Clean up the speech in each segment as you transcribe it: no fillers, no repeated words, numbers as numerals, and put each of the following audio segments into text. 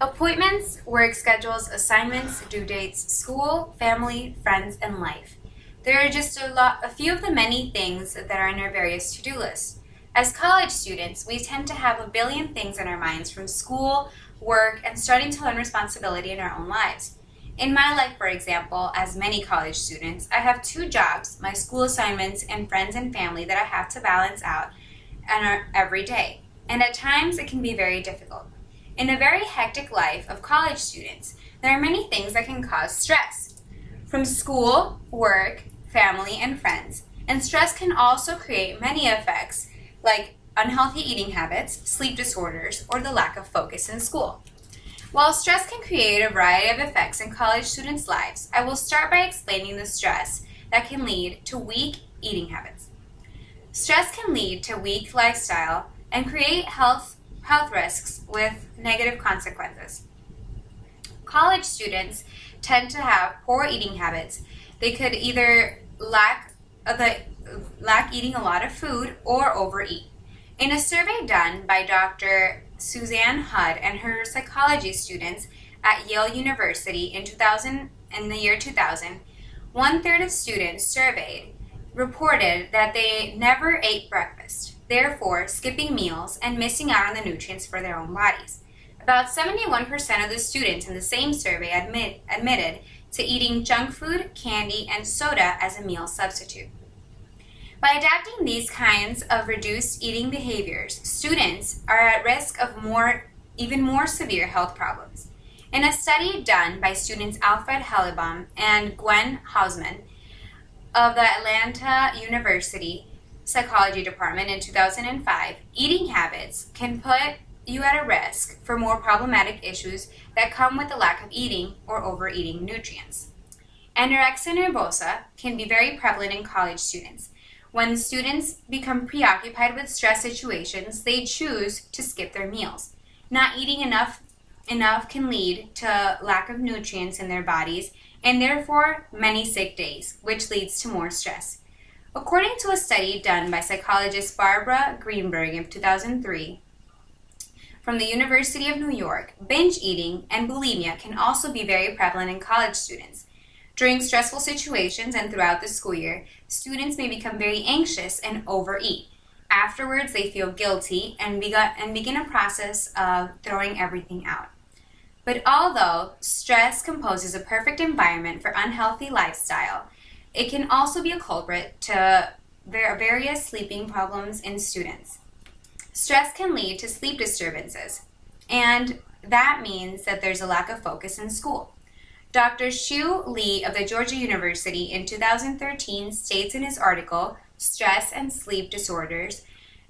Appointments, work schedules, assignments, due dates, school, family, friends, and life. There are just a few of the many things that are in our various to-do lists. As college students, we tend to have a billion things in our minds from school, work, and starting to learn responsibility in our own lives. In my life, for example, as many college students, I have 2 jobs, my school assignments, and friends and family that I have to balance out every day. And at times, it can be very difficult. In a very hectic life of college students, there are many things that can cause stress, from school, work, family, and friends. And stress can also create many effects like unhealthy eating habits, sleep disorders, or the lack of focus in school. While stress can create a variety of effects in college students' lives, I will start by explaining the stress that can lead to weak eating habits. Stress can lead to weak lifestyle and create health risks with negative consequences. College students tend to have poor eating habits. They could either lack eating a lot of food or overeat. In a survey done by Dr. Suzanne Hudd and her psychology students at Yale University in the year 2000, 1/3 of students surveyed reported that they never ate breakfast, therefore skipping meals and missing out on the nutrients for their own bodies. About 71% of the students in the same survey admitted to eating junk food, candy, and soda as a meal substitute. By adapting these kinds of reduced eating behaviors, students are at risk of even more severe health problems. In a study done by students Alfred Hellebaum and Gwen Hausman of the Atlanta University Psychology Department in 2005, eating habits can put you at a risk for more problematic issues that come with the lack of eating or overeating nutrients. Anorexia nervosa can be very prevalent in college students. When students become preoccupied with stress situations, they choose to skip their meals. Not eating enough can lead to lack of nutrients in their bodies and therefore many sick days, which leads to more stress. According to a study done by psychologist Barbara Greenberg in 2003 from the University of New York, binge eating and bulimia can also be very prevalent in college students. During stressful situations and throughout the school year, students may become very anxious and overeat. Afterwards, they feel guilty and begin a process of throwing everything out. But although stress composes a perfect environment for unhealthy lifestyle, it can also be a culprit to various sleeping problems in students. Stress can lead to sleep disturbances, and that means that there's a lack of focus in school. Dr. Shu Lee of the Georgia University in 2013 states in his article, Stress and Sleep Disorders,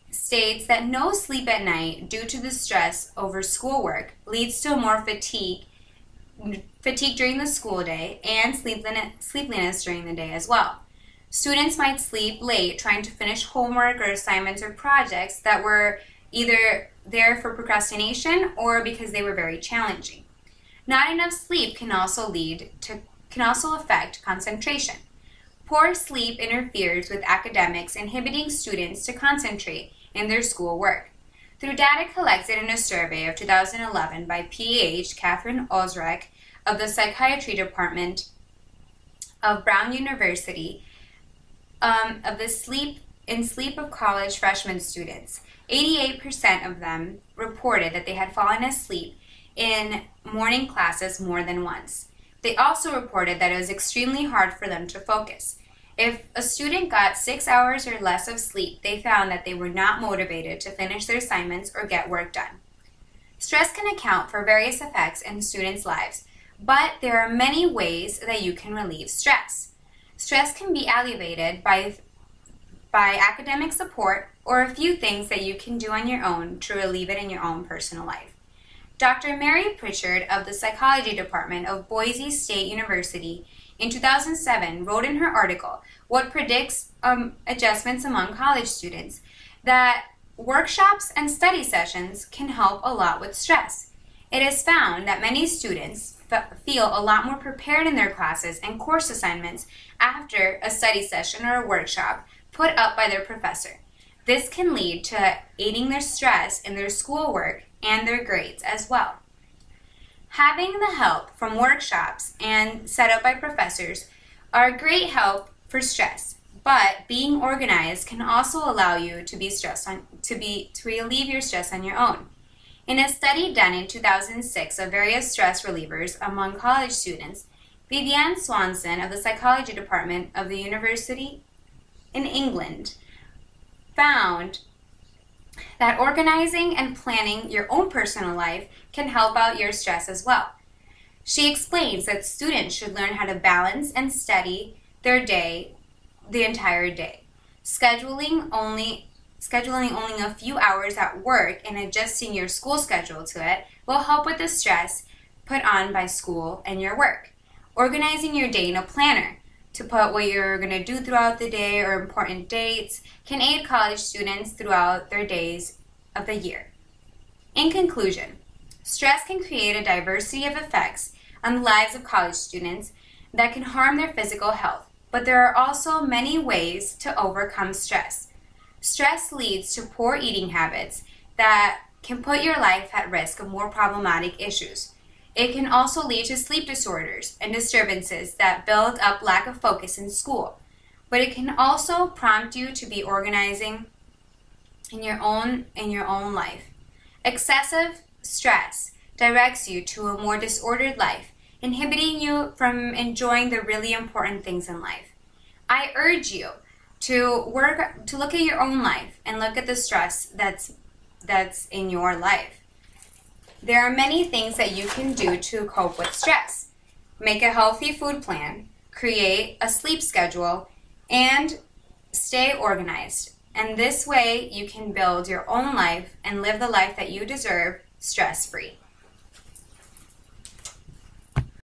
states that no sleep at night due to the stress over schoolwork leads to more fatigue during the school day and sleepiness during the day as well. Students might sleep late trying to finish homework or assignments or projects that were either there for procrastination or because they were very challenging. Not enough sleep can also affect concentration. Poor sleep interferes with academics, inhibiting students to concentrate in their schoolwork. Through data collected in a survey of 2011 by Ph. Catherine Ozrek of the Psychiatry Department of Brown University, of the sleep of college freshman students, 88% of them reported that they had fallen asleep in morning classes more than once. They also reported that it was extremely hard for them to focus. If a student got 6 hours or less of sleep, they found that they were not motivated to finish their assignments or get work done. Stress can account for various effects in students' lives, but there are many ways that you can relieve stress. Stress can be alleviated by academic support or a few things that you can do on your own to relieve it in your own personal life. Dr. Mary Pritchard of the Psychology Department of Boise State University in 2007 wrote in her article, What Predicts Adjustments Among College Students, that workshops and study sessions can help a lot with stress. It is found that many students feel a lot more prepared in their classes and course assignments after a study session or a workshop put up by their professor. This can lead to aiding their stress in their schoolwork and their grades as well. Having the help from workshops and set up by professors are a great help for stress, but being organized can also allow you to relieve your stress on your own. In a study done in 2006 of various stress relievers among college students, Vivienne Swanson of the psychology department of the University in England found that organizing and planning your own personal life can help out your stress as well. She explains that students should learn how to balance and study their day the entire day. Scheduling only a few hours at work and adjusting your school schedule to it will help with the stress put on by school and your work. Organizing your day in a planner to put what you're going to do throughout the day or important dates can aid college students throughout their days of the year. In conclusion, stress can create a diversity of effects on the lives of college students that can harm their physical health, but there are also many ways to overcome stress. Stress leads to poor eating habits that can put your life at risk of more problematic issues. It can also lead to sleep disorders and disturbances that build up lack of focus in school. But it can also prompt you to be organizing in your own life. Excessive stress directs you to a more disordered life, inhibiting you from enjoying the really important things in life. I urge you to look at your own life and look at the stress that's in your life. There are many things that you can do to cope with stress. Make a healthy food plan, create a sleep schedule, and stay organized. And this way you can build your own life and live the life that you deserve stress-free.